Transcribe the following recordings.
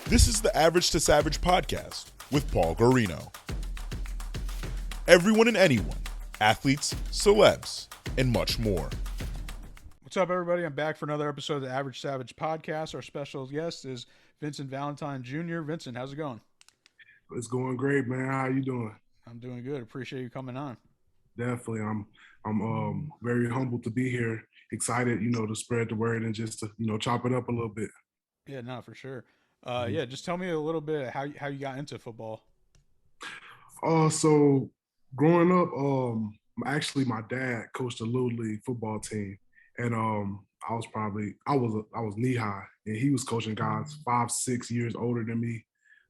This is the Average to Savage podcast with Paul Guarino. Everyone and anyone, athletes, celebs, and much more. What's up, everybody? I'm back for another episode of the Average Savage podcast. Our special guest is Vincent Valentine Jr. Vincent, how's it going? It's going great, man. How you doing? I'm doing good. Appreciate you coming on. Definitely. I'm very humbled to be here. Excited, to spread the word and just to, chop it up a little bit. Yeah, no, for sure. Yeah, just tell me a little bit how you got into football. So growing up, actually my dad coached a little league football team, and I was knee high, and he was coaching guys 5-6 years older than me.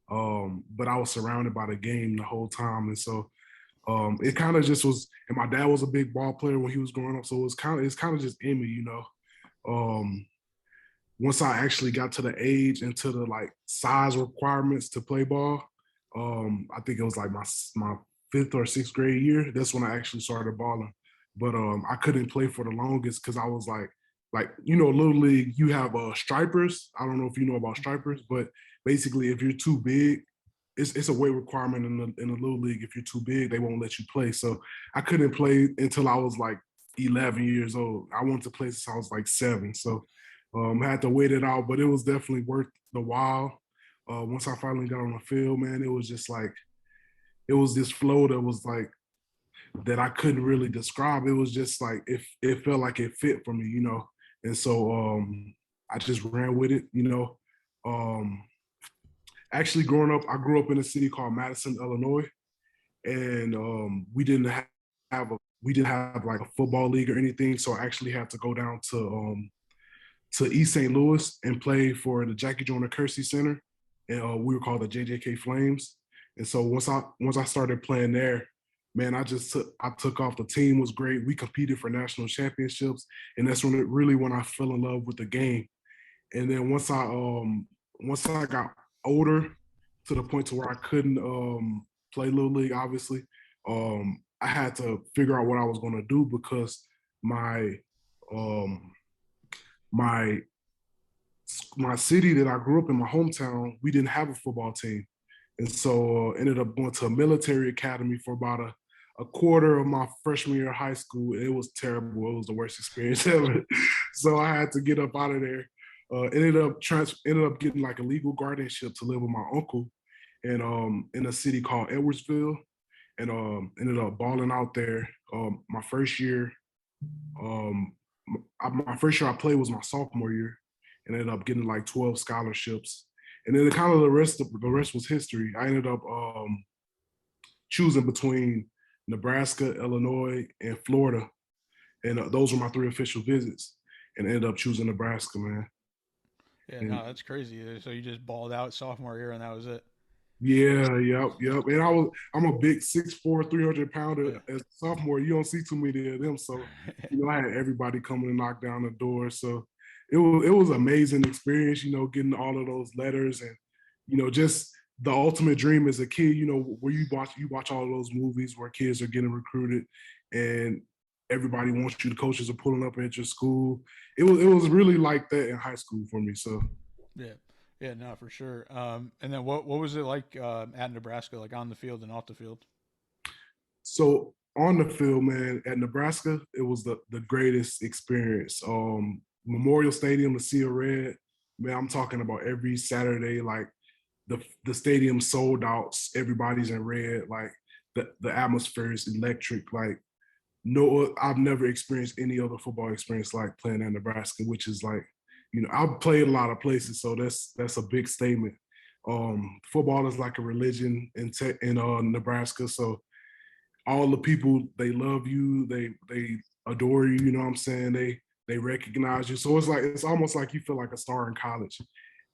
But I was surrounded by the game the whole time, and so it kind of just was. And my dad was a big ball player when he was growing up, so it's kind of just in me, Once I actually got to the age and to the size requirements to play ball, I think it was like my 5th or 6th grade year. That's when I actually started balling. But I couldn't play for the longest because I was little league, you have stripers. I don't know if you know about stripers, but basically if you're too big, it's a weight requirement in the little league. If you're too big, they won't let you play. So I couldn't play until I was 11 years old. I wanted to play since I was 7. So had to wait it out, but it was definitely worth the while. Once I finally got on the field, man, it was just it was this flow that was that I couldn't really describe. It was just it felt like it fit for me, And so I just ran with it, Actually, growing up, I grew up in a city called Madison, Illinois, and we didn't have a football league or anything. So I actually had to go down to East St. Louis and play for the Jackie Joyner Kersey Center, and we were called the JJK Flames. And so once I started playing there, man, I took off. The team was great. We competed for national championships, and that's when I fell in love with the game. And then once I got older, to the point to where I couldn't play little league, obviously, I had to figure out what I was going to do because my city that I grew up in, my hometown, we didn't have a football team. And so ended up going to a military academy for about a quarter of my freshman year of high school. It was terrible. It was the worst experience ever. So I had to get up out of there. Ended up getting a legal guardianship to live with my uncle in a city called Edwardsville, and ended up balling out there. My first year I played was my sophomore year, and ended up getting 12 scholarships. And then the rest was history. I ended up choosing between Nebraska, Illinois, and Florida, and those were my 3 official visits, and ended up choosing Nebraska, man. Yeah, no, that's crazy. So you just balled out sophomore year, and that was it. Yeah, yep. And I'm a big 6'4", 300-pounder. As a sophomore, you don't see too many of them. So, I had everybody coming to knock down the door. So it was an amazing experience, getting all of those letters and, just the ultimate dream as a kid, where you watch all of those movies where kids are getting recruited and everybody wants you, the coaches are pulling up at your school. It was really like that in high school for me. So yeah, no, for sure. And then what was it like at Nebraska, on the field and off the field? So on the field, man, at Nebraska, it was the greatest experience. Memorial Stadium, the Sea of Red, man, I'm talking about every Saturday, the stadium sold out, everybody's in red, the atmosphere is electric. No, I've never experienced any other football experience like playing at Nebraska, which is I've played a lot of places, so that's a big statement. Football is like a religion in Nebraska, so all the people, they love you, they adore you. You know what I'm saying? They recognize you, so it's almost like you feel like a star in college.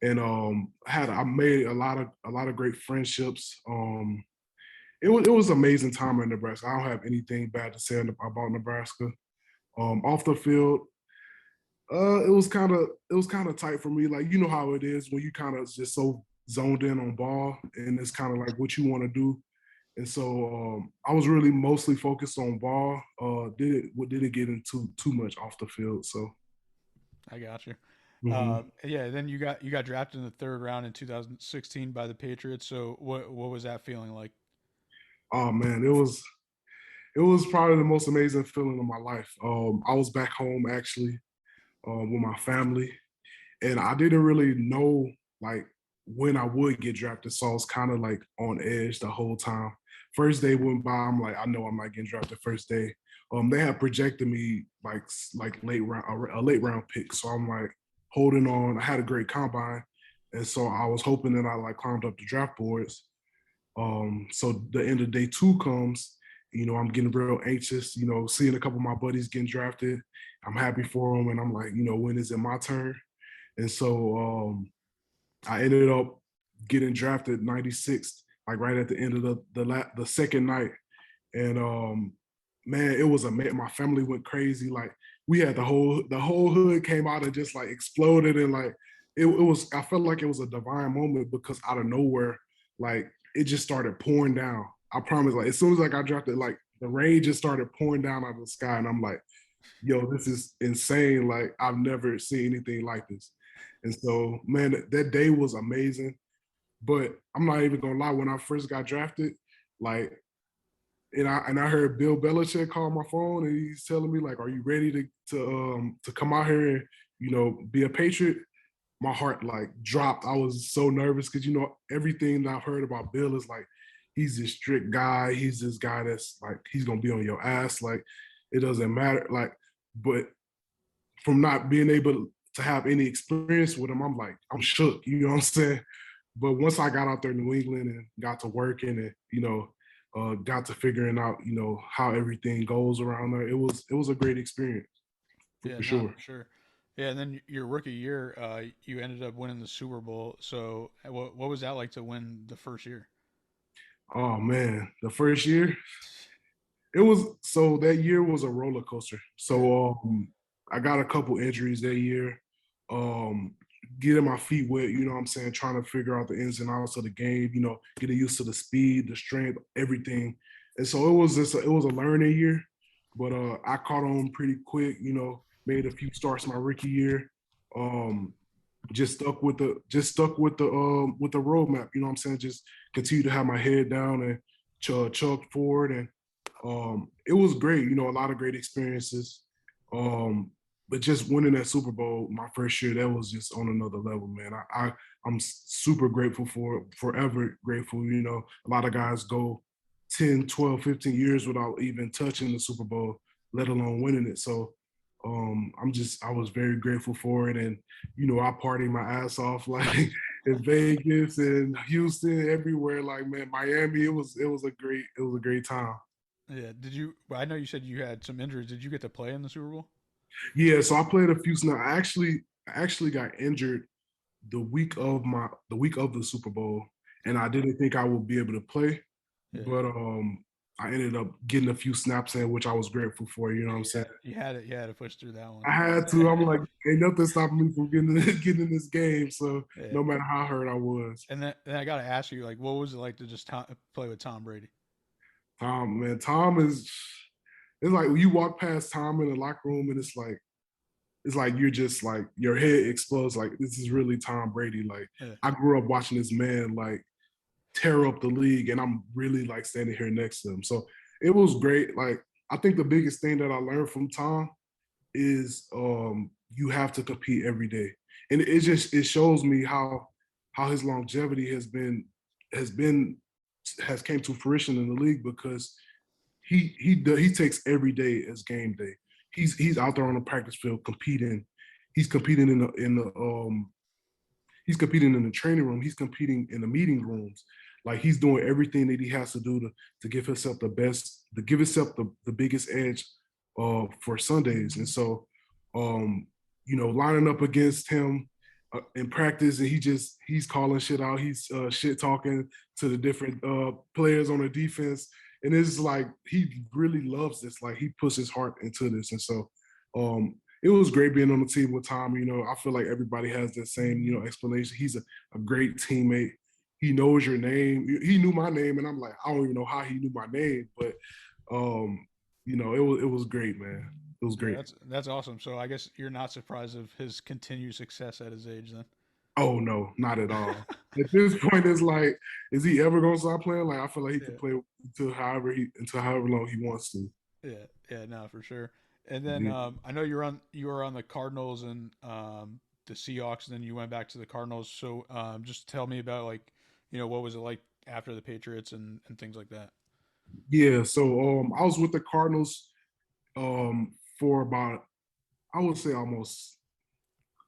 And I made a lot of great friendships. It was an amazing time in Nebraska. I don't have anything bad to say about Nebraska. Off the field, it was kind of tight for me. You know how it is when you kind of just so zoned in on ball, and it's kind of what you want to do. And so I was really mostly focused on ball. Didn't get into too much off the field. So I got you. Mhm. Yeah, then you got drafted in the third round in 2016 by the Patriots. So what was that feeling like? Oh man, it was probably the most amazing feeling of my life. I was back home actually with my family, and I didn't really know like when I would get drafted, so I was kind of like on edge the whole time. First day went by, I'm like, I know I'm not getting drafted first day. They had projected me like late round a late round pick, so I'm like holding on. I had a great combine, and so I was hoping that I like climbed up the draft boards. So the end of day two comes, I'm getting real anxious, seeing a couple of my buddies getting drafted. I'm happy for them, and I'm like, when is it my turn? And so I ended up getting drafted 96th, like right at the end of the second night. And man, it was my family went crazy. Like we had the whole hood came out and just like exploded, and like it was. I felt like it was a divine moment because out of nowhere, like it just started pouring down. I promise. Like as soon as I got drafted, like the rain just started pouring down out of the sky, and I'm like, yo, this is insane. Like I've never seen anything like this. And so, man, that day was amazing. But I'm not even gonna lie, when I first got drafted, like, and I heard Bill Belichick call my phone and he's telling me, like, are you ready to come out here and, be a Patriot? My heart like dropped. I was so nervous because everything that I've heard about Bill is like he's this strict guy. He's this guy that's like he's gonna be on your ass. Like it doesn't matter. Like, but from not being able to have any experience with him, I'm like, I'm shook, you know what I'm saying? But once I got out there in New England and got to working and, got to figuring out, how everything goes around there, it was a great experience Yeah, for no, sure. for sure. Yeah, and then your rookie year, you ended up winning the Super Bowl. So what was that like to win the first year? Oh man, the first year, it was so that year was a roller coaster. Yeah, So I got a couple injuries that year. Um, Getting my feet wet, what I'm saying, trying to figure out the ins and outs of the game, getting used to the speed, the strength, everything. And so it was a learning year, but I caught on pretty quick, made a few starts my rookie year. Um, just stuck with the roadmap, what I'm saying, just continue to have my head down and chug forward, and it was great, a lot of great experiences. Um, but just winning that Super Bowl my first year, that was just on another level, man. I'm super grateful for it, forever grateful. A lot of guys go 10, 12, 15 years without even touching the Super Bowl, let alone winning it. So I was very grateful for it. And, I partied my ass off like in Vegas and Houston, everywhere. Like, man, Miami, it was a great time. yeah. Well, I know you said you had some injuries. Did you get to play in the Super Bowl? Yeah, so I played a few snaps. I actually got injured the week of the Super Bowl, and I didn't think I would be able to play, Yeah, but I ended up getting a few snaps in, which I was grateful for. You know what yeah. I'm saying? You had it. You had to push through that one. I had to. I'm like, ain't nothing stopping me from getting in this game. So Yeah. no matter how hurt I was, And then I got to ask you, like, what was it like to just play with Tom Brady? Tom is. It's like when you walk past Tom in the locker room, and it's like you're just like your head explodes. Like this is really Tom Brady. Like Yeah, I grew up watching this man like tear up the league, and I'm really like standing here next to him. So it was great. Like I think the biggest thing that I learned from Tom is you have to compete every day, and it shows me how his longevity has been has came to fruition in the league because he takes every day as game day. He's out there on the practice field competing. He's competing he's competing in the training room. He's competing in the meeting rooms. Like he's doing everything that he has to do to give himself the best, to give himself the biggest edge for Sundays. And so, lining up against him in practice, and he's calling shit out. He's shit talking to the different players on the defense, and it's like he really loves this. Like he puts his heart into this, and so it was great being on the team with Tom. I feel like everybody has that same, explanation. He's a great teammate. He knows your name. He knew my name, and I'm like, I don't even know how he knew my name, but it was great, man. it was Yeah, great. that's awesome. So I guess you're not surprised of his continued success at his age then. Oh no, not at all. At this point, it's like, is he ever gonna stop playing? Like I feel like he could Yeah. play until however long he wants to. Yeah, yeah, no, for sure. And then Yeah. I know you were on the Cardinals and the Seahawks, and then you went back to the Cardinals. So just tell me about like, what was it like after the Patriots and things like that. Yeah, so I was with the Cardinals for about, I would say almost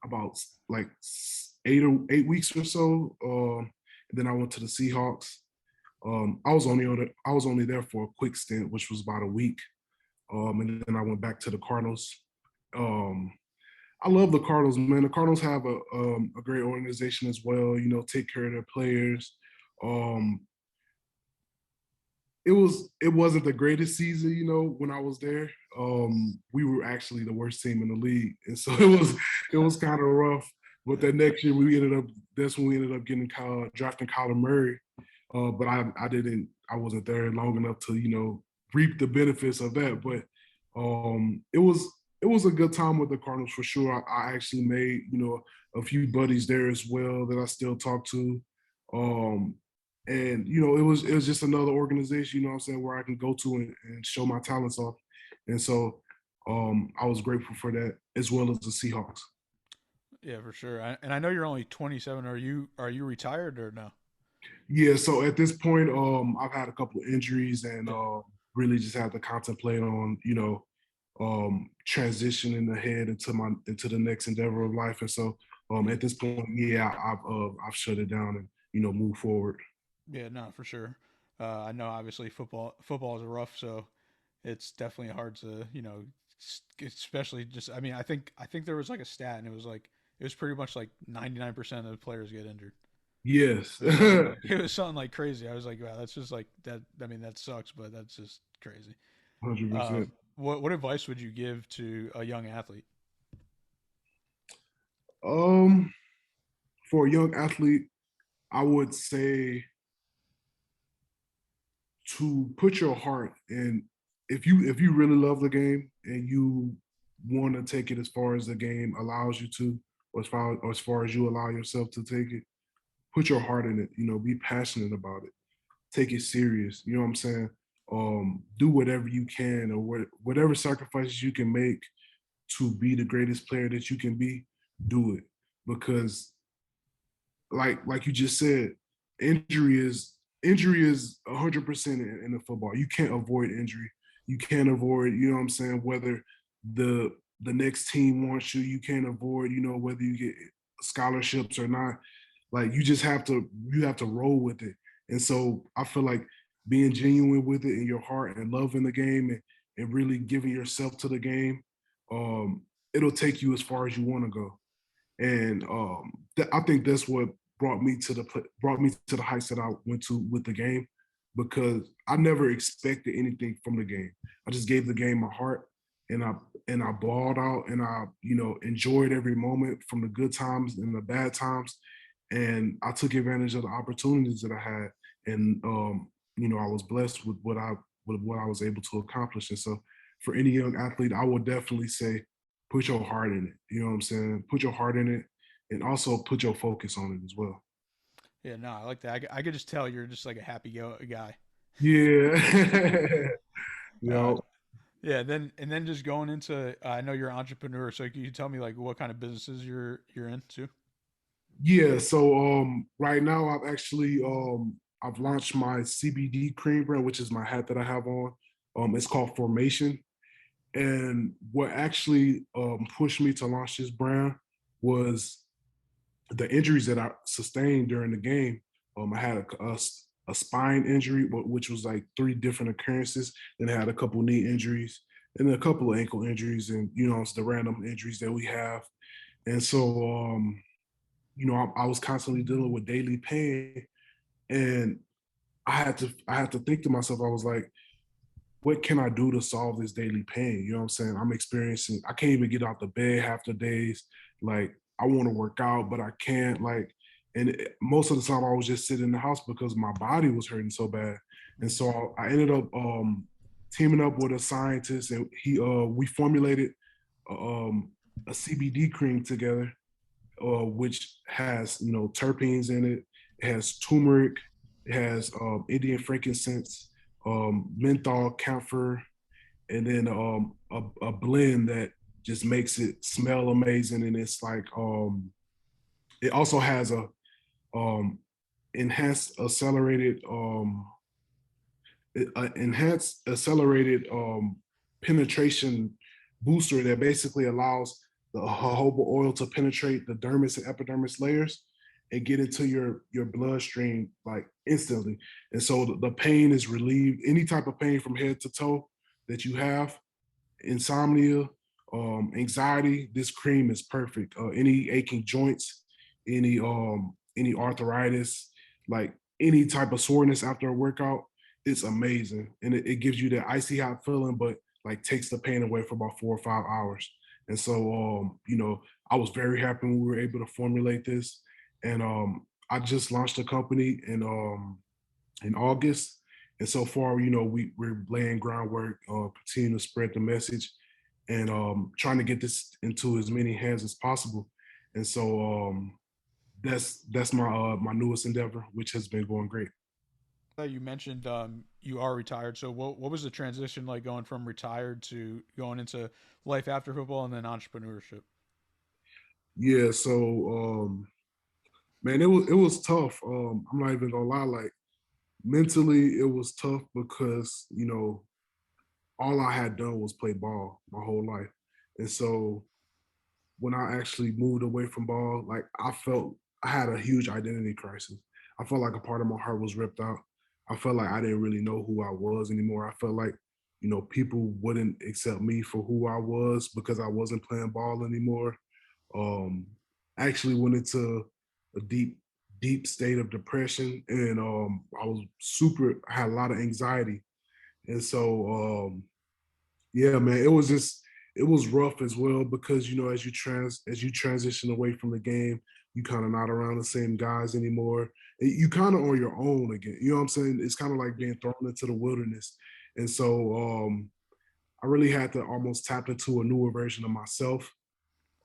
about like 8 weeks or so. And then I went to the Seahawks. I was only there for a quick stint, which was about a week. And then I went back to the Cardinals. Um, I love the Cardinals, man. The Cardinals have a great organization as well. Take care of their players. Um, it wasn't the greatest season, when I was there. We were actually the worst team in the league, and so it was kind of rough. But that next year, that's when we ended up getting drafting Kyler Murray. But I wasn't there long enough to reap the benefits of that. But it was a good time with the Cardinals for sure. I actually made a few buddies there as well that I still talk to. Um, and it was just another organization, what I'm saying, where I can go to and show my talents off. And so I was grateful for that, as well as the Seahawks. Yeah, for sure. And I know you're only 27. Are you retired or no? Yeah, so at this point, I've had a couple of injuries and Yeah. really just had to contemplate on, transitioning ahead into the next endeavor of life. And so at this point, yeah, I've shut it down and move forward. Yeah, no, for sure. I know obviously football is rough, so it's definitely hard to especially just. I mean, I think there was like a stat, and it was pretty much like 99% of the players get injured. Yes. It was something like crazy. I was like, wow, that's just like that. I mean, that sucks, but that's just crazy. 100%. What advice would you give to a young athlete? Um, for a young athlete, I would say to put your heart in. If you really love the game and you want to take it as far as the game allows you to, or as far as you allow yourself to take it, put your heart in it. Be passionate about it. Take it serious. You know what I'm saying? Do whatever you can, or whatever sacrifices you can make to be the greatest player that you can be. Do it, because like you just said, injury is 100% in the football. You can't avoid injury. You can't avoid, what I'm saying, whether the next team wants you. You can't avoid, whether you get scholarships or not. Like you have to roll with it. And so I feel like being genuine with it in your heart and loving the game, and really giving yourself to the game, it'll take you as far as you want to go. And I think that's what brought me to the heights that I went to with the game, because I never expected anything from the game. I just gave the game my heart, and I balled out, and I enjoyed every moment, from the good times and the bad times, and I took advantage of the opportunities that I had, and I was blessed with what I was able to accomplish. And so for any young athlete, I would definitely say put your heart in it. You know what I'm saying? Put your heart in it, and also put your focus on it as well. Yeah, no, I like that. I could just tell you're just like a guy. Yeah. Uh, Yo. yeah, and then just going into, I know you're an entrepreneur, so can you tell me like what kind of businesses you're into? Yeah. So right now I've launched my CBD cream brand, which is my hat that I have on. It's called Formation. And what actually pushed me to launch this brand was the injuries that I sustained during the game. I had a spine injury, which was like three different occurrences. Then I had a couple knee injuries and a couple of ankle injuries, and it's the random injuries that we have. And so, I was constantly dealing with daily pain, and I had to think to myself. I was like, what can I do to solve this daily pain? You know what I'm saying? I can't even get out the bed half the days. Like, I want to work out, but I can't. Like, and most of the time I was just sitting in the house because my body was hurting so bad. And so I ended up teaming up with a scientist, and we formulated a CBD cream together, which has terpenes in it. It has turmeric. It has Indian frankincense, menthol, camphor, and then a blend that just makes it smell amazing. And it's like it also has a um, enhanced accelerated penetration booster that basically allows the jojoba oil to penetrate the dermis and epidermis layers and get into your bloodstream like instantly. And so the pain is relieved. Any type of pain from head to toe that you have, insomnia, anxiety, this cream is perfect. Any aching joints, any arthritis, like any type of soreness after a workout, it's amazing. And it gives you that icy hot feeling, but like takes the pain away for about 4 or 5 hours. And so I was very happy when we were able to formulate this. And I just launched a company in August. And so far, we're laying groundwork, continue to spread the message, and trying to get this into as many hands as possible. And so that's my newest endeavor, which has been going great. You mentioned you are retired. So what was the transition like going from retired to going into life after football and then entrepreneurship? Yeah, so man, it was tough. I'm not even gonna lie, like mentally it was tough because all I had done was play ball my whole life. And so when I actually moved away from ball, like I felt I had a huge identity crisis. I felt like a part of my heart was ripped out. I felt like I didn't really know who I was anymore. I felt like, people wouldn't accept me for who I was because I wasn't playing ball anymore. Um, I actually went into a deep state of depression, and I had a lot of anxiety. And so yeah, man, it was rough as well because as you transition away from the game, you kind of not around the same guys anymore. You kind of on your own again. You know what I'm saying? It's kind of like being thrown into the wilderness. And so I really had to almost tap into a newer version of myself.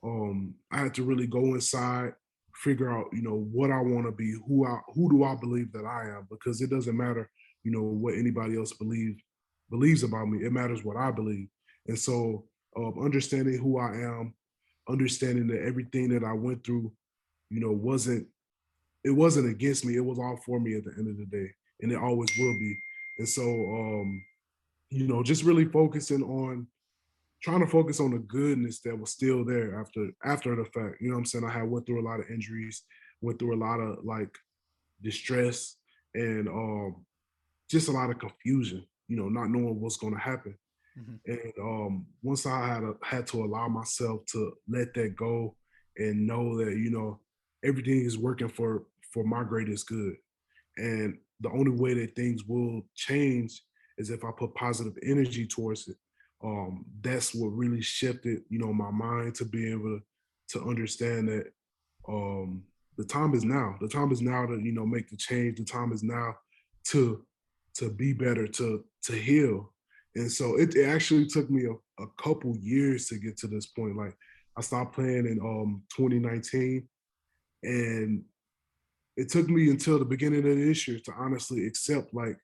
I had to really go inside, figure out, what I want to be, who do I believe that I am, because it doesn't matter, what anybody else believes about me. It matters what I believe. And so understanding who I am, understanding that everything that I went through, you know, wasn't it wasn't against me. It was all for me at the end of the day. And it always will be. And so just really trying to focus on the goodness that was still there after the fact. You know what I'm saying? I had went through a lot of injuries, went through a lot of like distress, and just a lot of confusion, not knowing what's going to happen. Mm-hmm. And once I had to allow myself to let that go and know that everything is working for my greatest good, and the only way that things will change is if I put positive energy towards it. That's what really shifted, my mind to be able to understand that um, the time is now. The time is now to make the change. The time is now to be better, to heal. And so it actually took me a couple years to get to this point. Like I stopped playing in 2019, and it took me until the beginning of this year to honestly accept, like,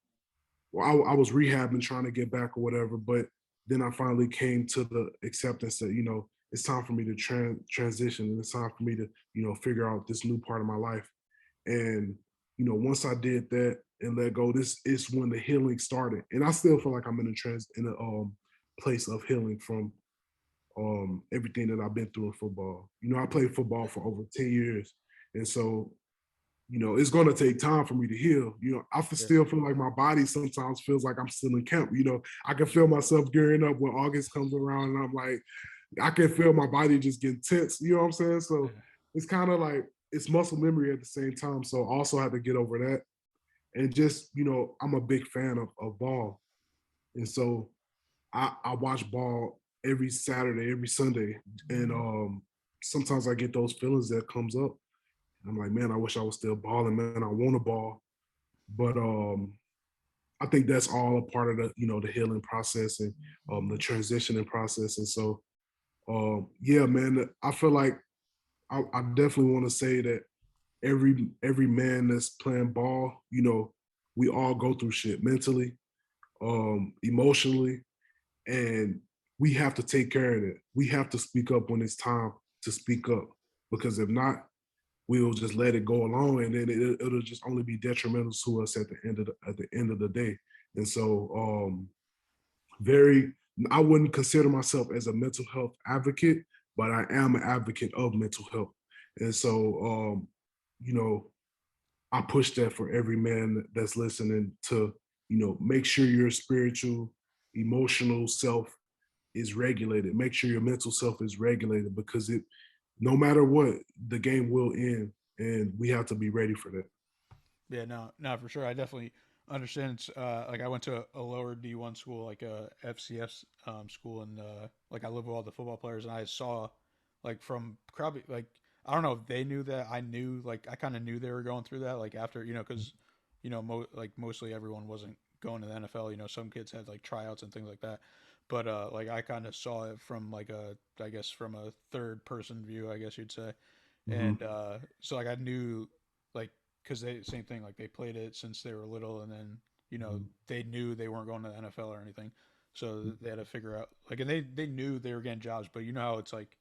well, I was rehabbing, trying to get back or whatever, but then I finally came to the acceptance that it's time for me to transition, and it's time for me to figure out this new part of my life. And once I did that and let go, this is when the healing started. And I still feel like I'm in a place of healing from everything that I've been through in football. I played football for over 10 years, and so it's going to take time for me to heal. I still feel like my body sometimes feels like I'm still in camp. I can feel myself gearing up when August comes around, and I'm like, I can feel my body just getting tense. You know what I'm saying? So it's kind of like it's muscle memory at the same time. So I also have to get over that. And just, I'm a big fan of ball. And so I watch ball every Saturday, every Sunday. And sometimes I get those feelings that comes up. I'm like, man, I wish I was still balling, man. I want to ball. But I think that's all a part of the, the healing process and the transitioning process. And so, yeah, man, I feel like I definitely want to say that every man that's playing ball, we all go through shit mentally, emotionally, and we have to take care of it. We have to speak up when it's time to speak up, because if not, we'll just let it go along, and then it'll just only be detrimental to us at the end of the day. And so, very, I wouldn't consider myself as a mental health advocate, but I am an advocate of mental health. And so, you know, I push that for every man that's listening to, make sure your spiritual, emotional self is regulated. Make sure your mental self is regulated, because no matter what, the game will end, and we have to be ready for that. Yeah, no, for sure. I definitely understand. Like I went to a lower D1 school, like a FCS school, and like I live with all the football players, and I saw like from probably like I don't know if they knew that I knew like I kind of knew they were going through that like after because like mostly everyone wasn't going to the NFL. Some kids had like tryouts and things like that, but like I kind of saw it from like a I guess from a third person view, I guess you'd say, Mhm. and so like I knew like because they same thing like they played it since they were little and then Mhm. they knew they weren't going to the NFL or anything, so they had to figure out like and they knew they were getting jobs, but you know how it's like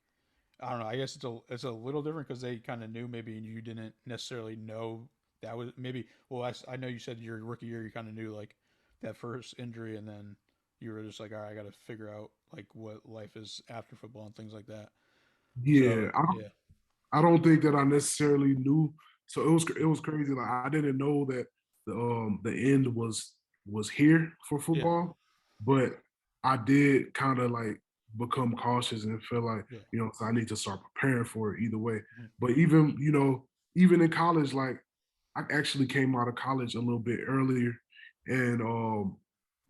I don't know, I guess it's a little different because they kind of knew maybe you didn't necessarily know that was maybe well I know you said your rookie year you kind of knew like that first injury and then you were just like all right I got to figure out like what life is after football and things like that, so Yeah, yeah. I don't think that I necessarily knew. So it was crazy. Like, I didn't know that the end was here for Yeah. football, but I did kind of like become cautious and feel like, Yeah. so I need to start preparing for it either way. Mhm. But even in college, like, I actually came out of college a little bit earlier, and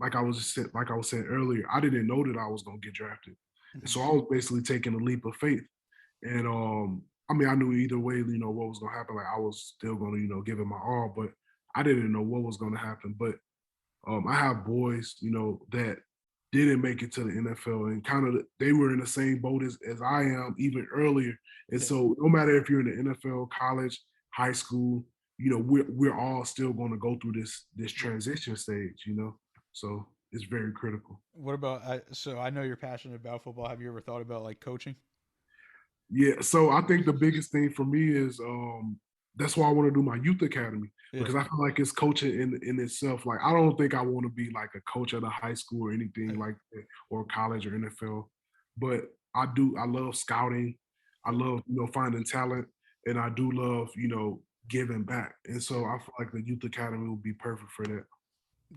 like I was saying earlier, I didn't know that I was gonna get drafted, and Mhm. so I was basically taking a leap of faith. And I mean, I knew either way, what was gonna happen. Like, I was still gonna, give it my all, but I didn't know what was gonna happen. But I have boys, that didn't make it to the NFL, and kind of they were in the same boat as I am, even earlier. And Yeah. so, no matter if you're in the NFL, college, high school, we're all still going to go through this Yeah. transition stage. So it's very critical. What about so I know you're passionate about football. Have you ever thought about like coaching? Yeah, so I think the biggest thing for me is that's why I want to do my youth academy, Yeah. because I feel like it's coaching in itself. Like, I don't think I want to be like a coach at a high school or anything Yeah. like that, or college or NFL. But I do. I love scouting. I Yeah. love finding talent, and I do love giving back. And so I feel like the youth academy would be perfect for that.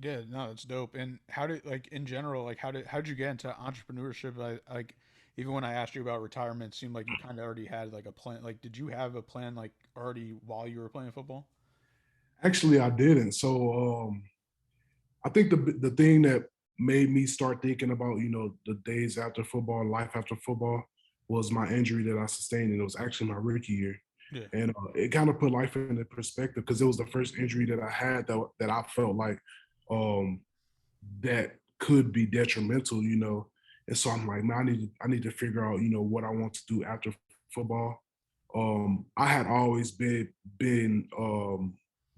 Yeah, no, it's dope. And how did like in general, like how'd you get into entrepreneurship? Like even when I asked you about retirement, it seemed like you kind of already had like a plan. Like, did you have a plan like already while you were playing football? Actually, I didn't. So I think the thing that made me start thinking about the days after football, life after football, was my injury that I sustained, and it was actually my rookie year, Yeah. and it kind of put life into perspective, because it was the first injury that I had that I felt like um, that could be detrimental. And so I'm like, man, I need to figure out what I want to do after football. I had always been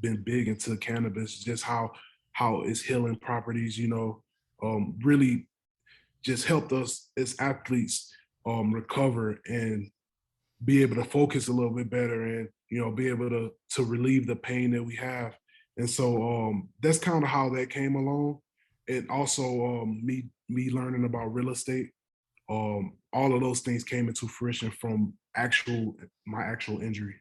big into cannabis, just how its healing properties, really just helped us as athletes recover and be able to focus a little bit better, and be able to relieve the pain that we have. And so that's kind of how that came along. And also me learning about real estate, all of those things came into fruition from my actual injury.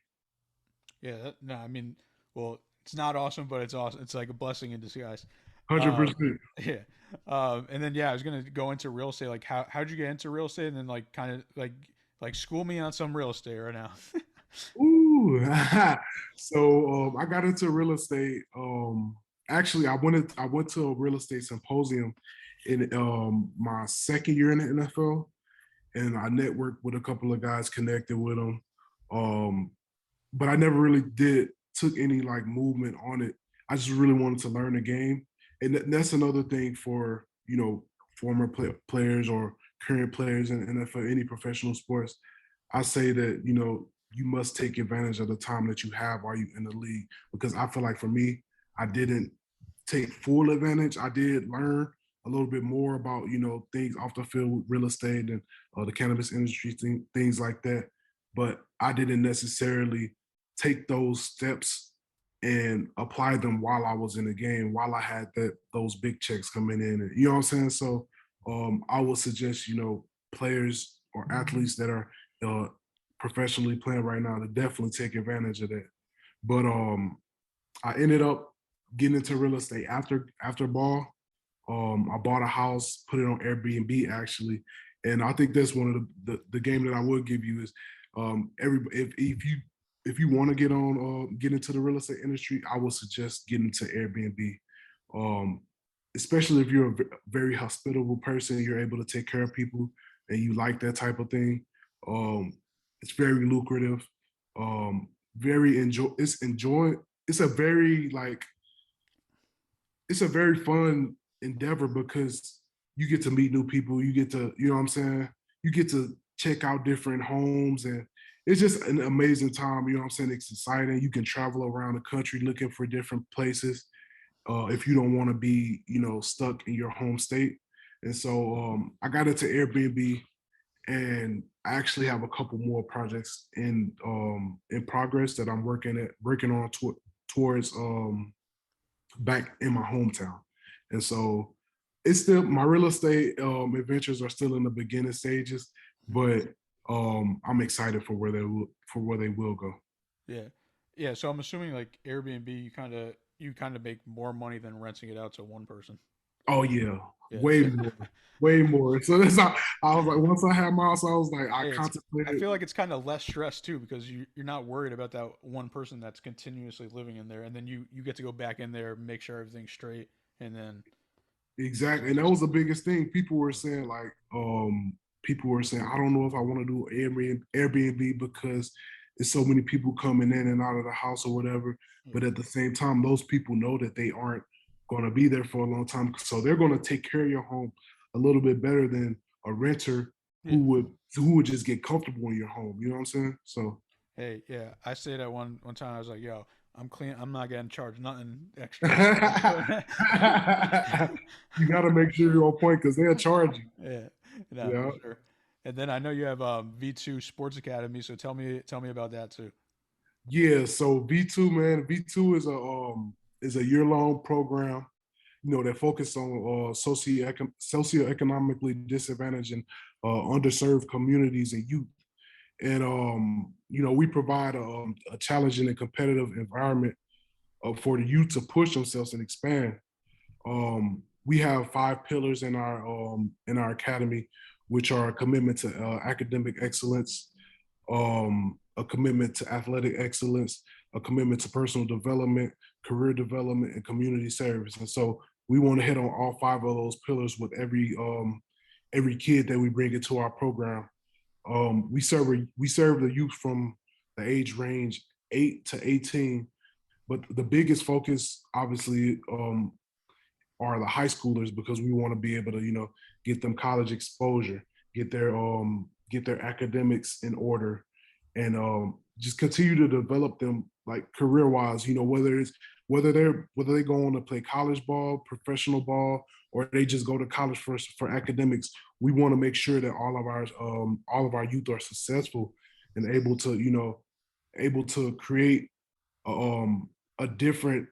Yeah. No, I mean, well, it's not awesome, but it's awesome. It's like a blessing in disguise. Um, 100%. yeah. And then yeah, I was gonna go into real estate. Like, how'd you get into real estate? And then like kind of like school me on some real estate right now. Ooh. So I got into real estate. Actually, I went to a real estate symposium in my second year in the NFL, and I networked with a couple of guys, connected with them. Um, but I never really took any like movement on it. I just really wanted to learn the game. and that's another thing for, former players or current players in NFL, any professional sports. I say that, you must take advantage of the time that you have while you in the league, because I feel like for me, I didn't take full advantage. I did learn a little bit more about, things off the field with real estate and the cannabis industry, things like that. But I didn't necessarily take those steps and apply them while I was in the game, while I had those big checks coming in. And, you know what I'm saying? So I would suggest, players or athletes that are professionally playing right now to definitely take advantage of that. But I ended up getting into real estate after ball. I bought a house, put it on Airbnb actually, and I think that's one of the game that I would give you is if you want to get into the real estate industry, I would suggest getting into Airbnb. Um, Especially if you're a very hospitable person, you're able to take care of people, and you like that type of thing. It's very lucrative. Very enjoy. It's enjoy. It's a very it's a very fun endeavor because you get to meet new people. You get to, you know what I'm saying? You get to check out different homes, and it's just an amazing time. You know what I'm saying? It's exciting. You can travel around the country looking for different places if you don't want to be, stuck in your home state. And so I got into Airbnb, and I actually have a couple more projects in progress that I'm working on towards back in my hometown. And so it's still, my real estate adventures are still in the beginning stages, but I'm excited for where they will go. Yeah. Yeah. So I'm assuming like Airbnb, you kind of make more money than renting it out to one person. Oh yeah, Yeah. way more, way more. So that's how I was like, once I had my house, I was like, I Yeah, I contemplated. feel like it's kind of less stress too because you're not worried about that one person that's continuously living in there, and then you get to go back in there, make sure everything's straight, and then Exactly. And that was the biggest thing. People were saying, I don't know if I want to do Airbnb because there's so many people coming in and out of the house or whatever. yeah, But at the same time, those people know that they aren't going to be there for a long time. So they're going to take care of your home a little bit better than a renter yeah. who would just get comfortable in your home. You know what I'm saying? So Hey, yeah, I stayed at one time. I was like, yo, I'm clean. I'm not getting charged nothing you extra. got to make sure you're on point because they'll charge you. Yeah, no, for Yeah. sure. And then I know you have V2 Sports Academy, so tell me about that too. Yeah, so V2, man, V2 is a year-long program, that focus on socioeconomically disadvantaged and underserved communities and youth. And we provide a challenging and competitive environment for the youth to push themselves and expand. We have 5 pillars in our academy, which are a commitment to academic excellence, a commitment to athletic excellence, a commitment to personal development, career development, and community service. And so we want to hit on all 5 of those pillars with every kid that we bring into our program. We serve the youth from the age range 8 to 18, but the biggest focus, obviously, are the high schoolers because we want to be able to, get them college exposure, get their academics in order, and just continue to develop them like career wise. Whether they go on to play college ball, professional ball, or they just go to college for academics. We want to make sure that all of our youth are successful and able to create a different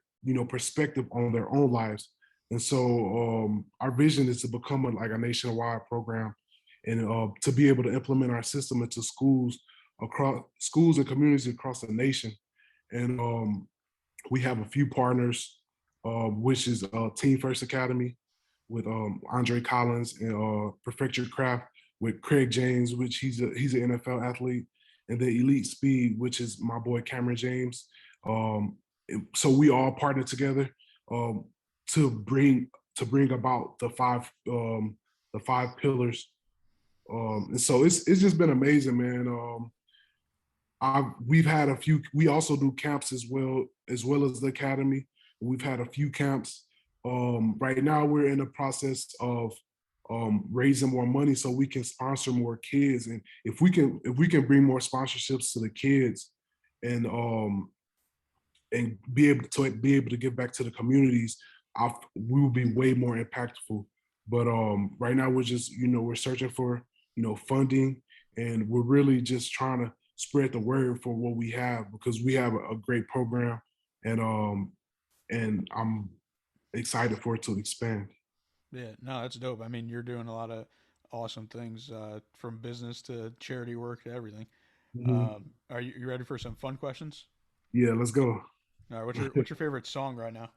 perspective on their own lives. And so our vision is to become like a nationwide program, and to be able to implement our system into schools and communities across the nation. And we have a few partners, which is Team First Academy with Andre Collins, and Perfect Your Craft with Craig James, which he's an NFL athlete, and then Elite Speed, which is my boy Cameron James. Um, so we all partner together um, to bring about the five pillars. And so it's just been amazing, man. We've had a few. We also do camps as well as the academy. We've had a few camps Right now we're in the process of raising more money so we can sponsor more kids. And if we can bring more sponsorships to the kids and be able to give back to the communities, we will be way more impactful. But right now we're just, we're searching for, funding, and we're really just trying to spread the word for what we have, because we have a great program, and I'm excited for it to expand. Yeah, no, that's dope. I mean, you're doing a lot of awesome things, from business to charity work to everything. Mhm. Are you ready for some fun questions? Yeah, let's go. All right, what's your favorite song right now?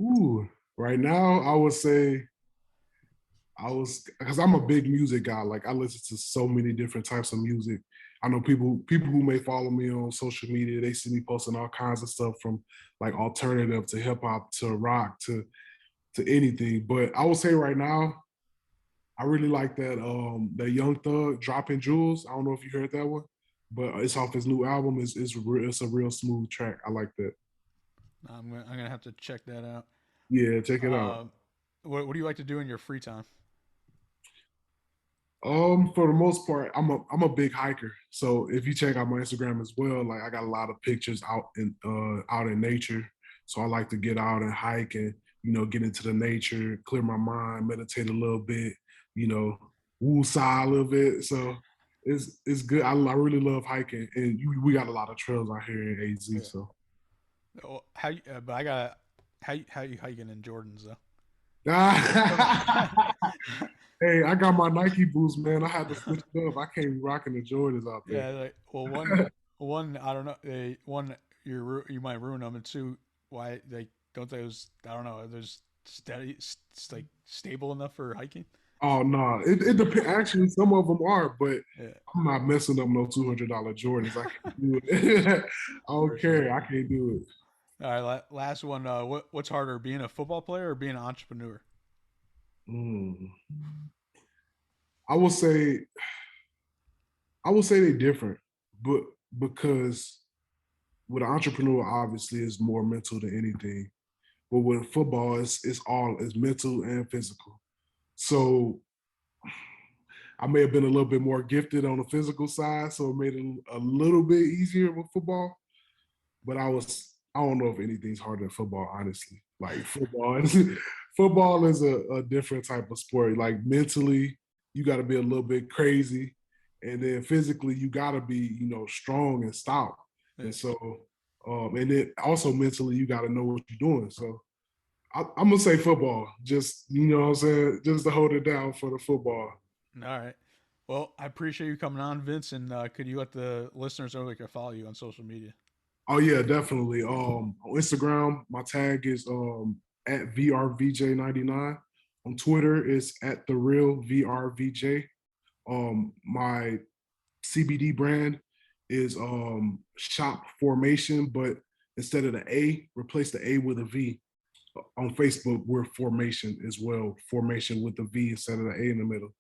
Ooh, right now I would say because I'm a big music guy. Like, I listen to so many different types of music. I know people who may follow me on social media, they see me posting all kinds of stuff from like alternative to hip hop to rock to anything. But I would say right now, I really like that Young Thug Dropping Jewels. I don't know if you heard that one, but it's off his new album. It's a real smooth track. I like that. I'm gonna have to check that out. Yeah, check it out. What do you like to do in your free time? For the most part, I'm a big hiker. So if you check out my Instagram as well, like, I got a lot of pictures out in nature. So I like to get out and hike and, get into the nature, clear my mind, meditate a little bit, you know, woo-saw a little bit. So it's good. I really love hiking, and we got a lot of trails out here in AZ. Yeah. So Oh, but I got how you hiking in Jordans though? Come on. hey, I got my Nike boots, man. I had to switch it up. I can't be rocking the Jordans out there. Yeah, like, well, one I don't know. One you might ruin them, and two, why they don't those I don't know. There's like stable enough for hiking. Oh no, it depends. Actually, some of them are, but Yeah, I'm not messing up no $200 Jordans. I can't do it. I for don't sure. care. I can't do it. All right, last one. What's harder, being a football player or being an entrepreneur? Mm. I will say, I will say they're different, but because with an entrepreneur, obviously, it's more mental than anything. But with football, it's mental and physical. So I may have been a little bit more gifted on the physical side, so it made it a little bit easier with football. But I don't know if anything's harder than football, honestly. Like, football is a different type of sport. Like, mentally, you got to be a little bit crazy, and then physically, you got to be, strong and stout. Yeah. And so, and then also mentally, you got to know what you're doing. So I'm gonna say football. Just, what I'm saying, just to hold it down for the football. All right. Well, I appreciate you coming on, Vince. And could you let the listeners know they can follow you on social media? Oh yeah, definitely. On Instagram, my tag is at VRVJ99. On Twitter, it's at the real VRVJ. My CBD brand is Shop Formation, but instead of the A, replace the A with a V. On Facebook, we're Formation as well. Formation with the V instead of the A in the middle.